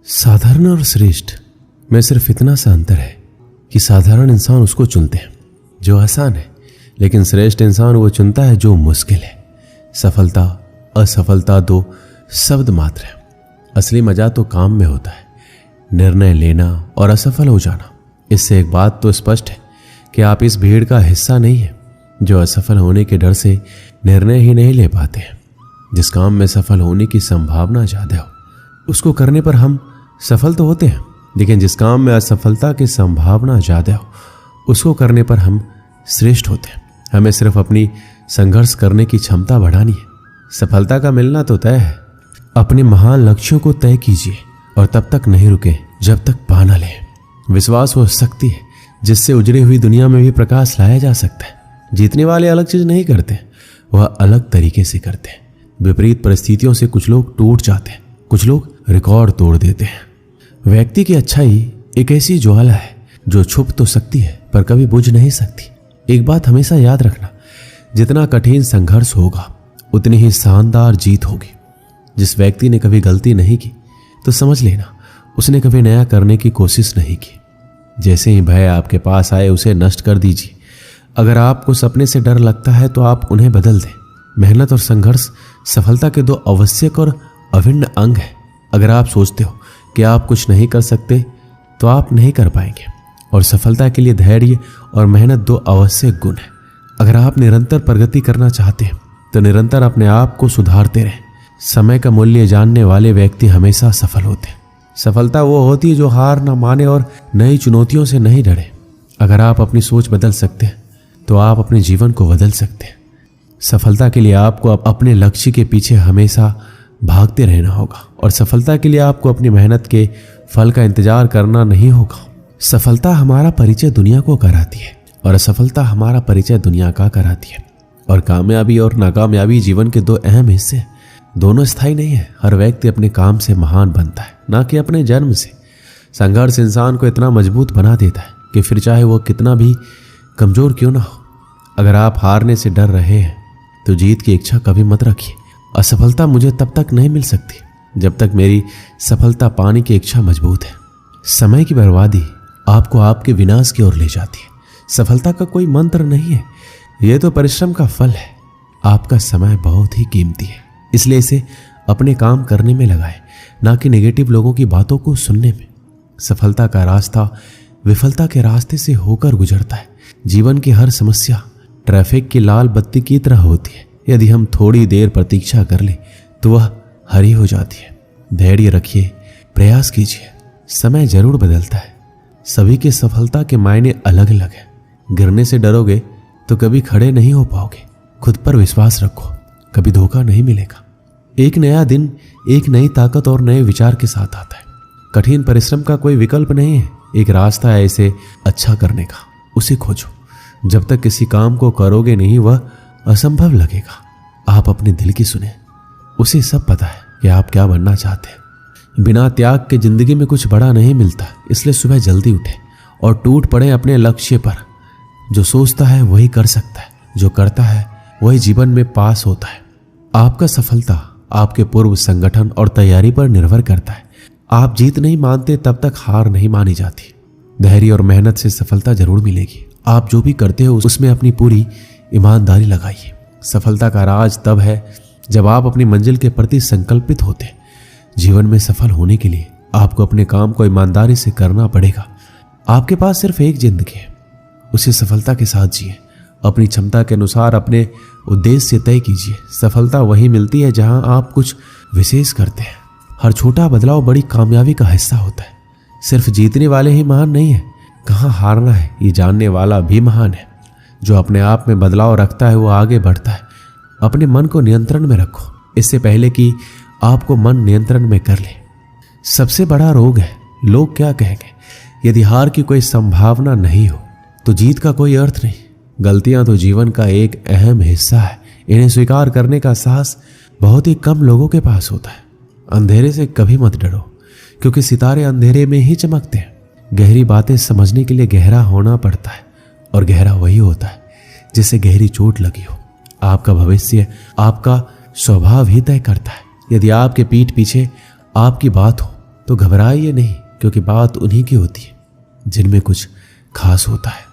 साधारण और श्रेष्ठ में सिर्फ इतना सा अंतर है कि साधारण इंसान उसको चुनते हैं जो आसान है, लेकिन श्रेष्ठ इंसान वो चुनता है जो मुश्किल है। सफलता असफलता दो शब्द मात्र है। असली मजा तो काम में होता है, निर्णय लेना और असफल हो जाना। इससे एक बात तो स्पष्ट है कि आप इस भीड़ का हिस्सा नहीं है जो असफल होने के डर से निर्णय ही नहीं ले पाते हैं। जिस काम में सफल होने की संभावना ज़्यादा हो उसको करने पर हम सफल तो होते हैं, लेकिन जिस काम में असफलता की संभावना ज़्यादा हो उसको करने पर हम श्रेष्ठ होते हैं। हमें सिर्फ अपनी संघर्ष करने की क्षमता बढ़ानी है। सफलता का मिलना तो तय है। अपने महान लक्ष्यों को तय कीजिए और तब तक नहीं रुके जब तक पा न लें। विश्वास वो शक्ति है जिससे उजड़ी हुई दुनिया में भी प्रकाश लाया जा सकता है। जीतने वाले अलग चीज नहीं करते, वह अलग तरीके से करते हैं। विपरीत परिस्थितियों से कुछ लोग टूट जाते हैं, कुछ लोग रिकॉर्ड तोड़ देते हैं। व्यक्ति की अच्छाई एक ऐसी ज्वाला है जो छुप तो सकती है पर कभी बुझ नहीं सकती। एक बात हमेशा याद रखना, जितना कठिन संघर्ष होगा उतनी ही शानदार जीत होगी। जिस व्यक्ति ने कभी गलती नहीं की तो समझ लेना उसने कभी नया करने की कोशिश नहीं की। जैसे ही भय आपके पास आए उसे नष्ट कर दीजिए। अगर आपको सपने से डर लगता है तो आप उन्हें बदल दें। मेहनत और संघर्ष सफलता के दो आवश्यक और अभिन्न अंग हैं। अगर आप सोचते हो कि आप कुछ नहीं कर सकते तो आप नहीं कर पाएंगे, और सफलता के लिए धैर्य और मेहनत दो आवश्यक गुण हैं। अगर आप निरंतर प्रगति करना चाहते हैं तो निरंतर अपने आप को सुधारते रहें। समय का मूल्य जानने वाले व्यक्ति हमेशा सफल होते हैं। सफलता वो होती है जो हार न माने और नई चुनौतियों से नहीं डरे। अगर आप अपनी सोच बदल सकते हैं तो आप अपने जीवन को बदल सकते हैं। सफलता के लिए आपको अपने लक्ष्य के पीछे हमेशा भागते रहना होगा, और सफलता के लिए आपको अपनी मेहनत के फल का इंतजार करना नहीं होगा। सफलता हमारा परिचय दुनिया को कराती है और असफलता हमारा परिचय दुनिया का कराती है। और कामयाबी और नाकामयाबी जीवन के दो अहम हिस्से हैं। दोनों स्थायी नहीं है। हर व्यक्ति अपने काम से महान बनता है, ना कि अपने जन्म से। संघर्ष इंसान को इतना मजबूत बना देता है कि फिर चाहे वो कितना भी कमजोर क्यों ना हो। अगर आप हारने से डर रहे हैं तो जीत की इच्छा कभी मत रखिए। असफलता मुझे तब तक नहीं मिल सकती जब तक मेरी सफलता पाने की इच्छा मजबूत है। समय की बर्बादी आपको आपके विनाश की ओर ले जाती है। सफलता का कोई मंत्र नहीं है, यह तो परिश्रम का फल है। आपका समय बहुत ही कीमती है, इसलिए इसे अपने काम करने में लगाएं, ना कि नेगेटिव लोगों की बातों को सुनने में। सफलता का रास्ता विफलता के रास्ते से होकर गुजरता है। जीवन की हर समस्या ट्रैफिक की लाल बत्ती की तरह होती है। यदि हम थोड़ी देर प्रतीक्षा कर लें तो वह हरी हो जाती है। धैर्य रखिए, प्रयास कीजिए। समय जरूर बदलता है। सभी की सफलता के मायने अलग अलग हैं। गिरने से डरोगे तो कभी खड़े नहीं हो पाओगे। खुद पर विश्वास रखो, कभी धोखा नहीं मिलेगा। एक नया दिन एक नई ताकत और नए विचार के साथ आता है। कठिन परिश्रम का कोई विकल्प नहीं है, एक रास्ता है इसे अच्छा करने का, उसे खोजो। जब तक किसी काम को करोगे नहीं वह असंभव लगेगा। आप अपने दिल की सुने, उसे सब पता है कि आप क्या बनना चाहते हैं। बिना त्याग के जिंदगी में कुछ बड़ा नहीं मिलता, इसलिए सुबह जल्दी उठे और टूट पड़े अपने लक्ष्य पर। जो सोचता है वही कर सकता है, जो करता है वही जीवन में पास होता है। आपका सफलता आपके पूर्व संगठन और तैयारी पर निर्भर करता है। आप जीत नहीं मानते तब तक हार नहीं मानी जाती। धैर्य और मेहनत से सफलता जरूर मिलेगी। आप जो भी करते हो उसमें अपनी पूरी ईमानदारी लगाइए। सफलता का राज तब है जब आप अपनी मंजिल के प्रति संकल्पित होते हैं। जीवन में सफल होने के लिए आपको अपने काम को ईमानदारी से करना पड़ेगा। आपके पास सिर्फ एक जिंदगी है, उसे सफलता के साथ जिए। अपनी क्षमता के अनुसार अपने उद्देश्य तय कीजिए। सफलता वही मिलती है जहां आप कुछ विशेष करते हैं। हर छोटा बदलाव बड़ी कामयाबी का हिस्सा होता है। सिर्फ जीतने वाले ही महान नहीं है, कहाँ हारना है ये जानने वाला भी महान है। जो अपने आप में बदलाव रखता है वो आगे बढ़ता है। अपने मन को नियंत्रण में रखो, इससे पहले कि आपको मन नियंत्रण में कर ले। सबसे बड़ा रोग है लोग क्या कहेंगे। यदि हार की कोई संभावना नहीं हो तो जीत का कोई अर्थ नहीं। गलतियां तो जीवन का एक अहम हिस्सा है, इन्हें स्वीकार करने का साहस बहुत ही कम लोगों के पास होता है। अंधेरे से कभी मत डरो, क्योंकि सितारे अंधेरे में ही चमकते हैं। गहरी बातें समझने के लिए गहरा होना पड़ता है, और गहरा वही होता है जिसे गहरी चोट लगी हो। आपका भविष्य आपका स्वभाव ही तय करता है। यदि आपके पीठ पीछे आपकी बात हो तो घबराइए नहीं, क्योंकि बात उन्हीं की होती है जिनमें कुछ खास होता है।